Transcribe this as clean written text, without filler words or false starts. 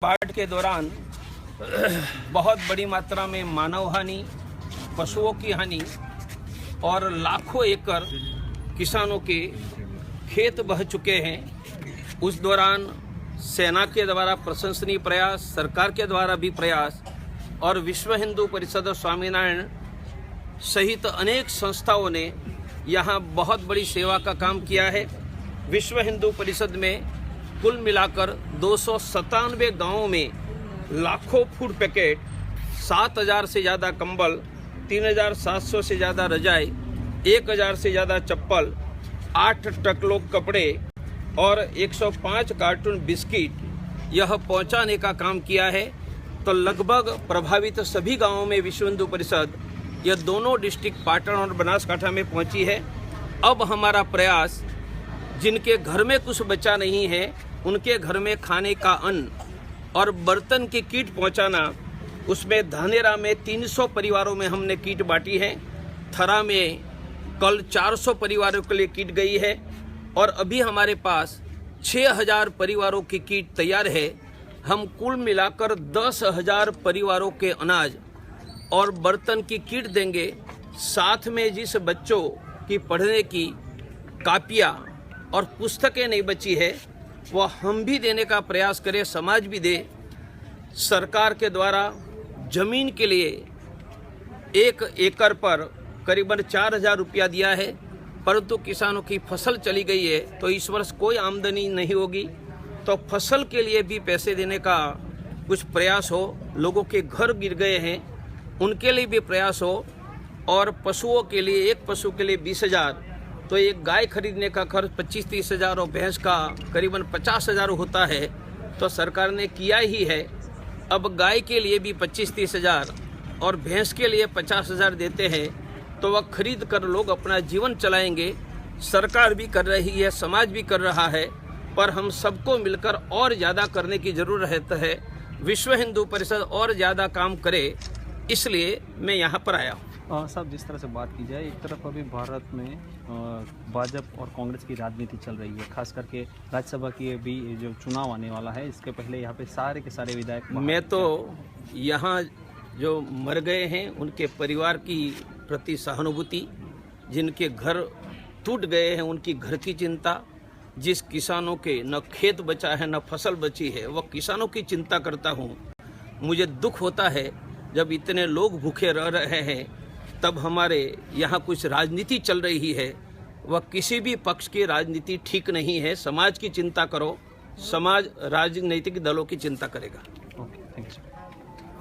बाढ़ के दौरान बहुत बड़ी मात्रा में मानव हानि, पशुओं की हानि और लाखों एकड़ किसानों के खेत बह चुके हैं। उस दौरान सेना के द्वारा प्रशंसनीय प्रयास, सरकार के द्वारा भी प्रयास और विश्व हिंदू परिषद, स्वामीनारायण सहित अनेक संस्थाओं ने यहाँ बहुत बड़ी सेवा का काम किया है। विश्व हिंदू परिषद में कुल मिलाकर 297 गांवों में लाखों फूड पैकेट, 7000 से ज़्यादा कंबल, 3700 से ज़्यादा रजाई, 1000 से ज़्यादा चप्पल, 8 ट्रकलोड कपड़े और 105 कार्टून बिस्किट यह पहुंचाने का काम किया है। तो लगभग प्रभावित सभी गांवों में विश्व हिंदू परिषद यह दोनों डिस्ट्रिक्ट पाटन और बनासकांठा में पहुंची है। अब हमारा प्रयास जिनके घर में कुछ बचा नहीं है उनके घर में खाने का अन्न और बर्तन की किट पहुंचाना। उसमें धानेरा में 300 परिवारों में हमने किट बांटी है। थरा में कल 400 परिवारों के लिए किट गई है और अभी हमारे पास 6000 परिवारों की किट तैयार है। हम कुल मिलाकर 10,000 परिवारों के अनाज और बर्तन की किट देंगे। साथ में जिस बच्चों की पढ़ने की कापियाँ और पुस्तकें नहीं बची है वह हम भी देने का प्रयास करें, समाज भी दे। सरकार के द्वारा जमीन के लिए 1 एकड़ पर करीबन 4000 रुपया दिया है, परंतु किसानों की फसल चली गई है तो इस वर्ष कोई आमदनी नहीं होगी। तो फसल के लिए भी पैसे देने का कुछ प्रयास हो। लोगों के घर गिर गए हैं उनके लिए भी प्रयास हो। और पशुओं के लिए, एक पशु के लिए 20,000, तो एक गाय खरीदने का खर्च 25-30 हज़ार और भैंस का करीबन 50,000 होता है। तो सरकार ने किया ही है। अब गाय के लिए भी 25-30 हज़ार और भैंस के लिए 50,000 देते हैं तो वह खरीद कर लोग अपना जीवन चलाएंगे। सरकार भी कर रही है, समाज भी कर रहा है, पर हम सबको मिलकर और ज़्यादा करने की ज़रूरत है। विश्व हिंदू परिषद और ज़्यादा काम करे, इसलिए मैं यहाँ पर आया हूँ। साहब, जिस तरह से बात की जाए, एक तरफ अभी भारत में भाजपा और कांग्रेस की राजनीति चल रही है, खास करके राज्यसभा की भी जो चुनाव आने वाला है, इसके पहले यहाँ पे सारे के सारे विधायक। मैं तो यहाँ जो मर गए हैं उनके परिवार की प्रति सहानुभूति, जिनके घर टूट गए हैं उनकी घर की चिंता, जिस किसानों के न खेत बचा है न फसल बची है वह किसानों की चिंता करता हूँ। मुझे दुख होता है जब इतने लोग भूखे रह रहे हैं, तब हमारे यहाँ कुछ राजनीति चल रही है। वह किसी भी पक्ष की राजनीति ठीक नहीं है। समाज की चिंता करो, समाज राजनीतिक दलों की चिंता करेगा। Okay, thank you.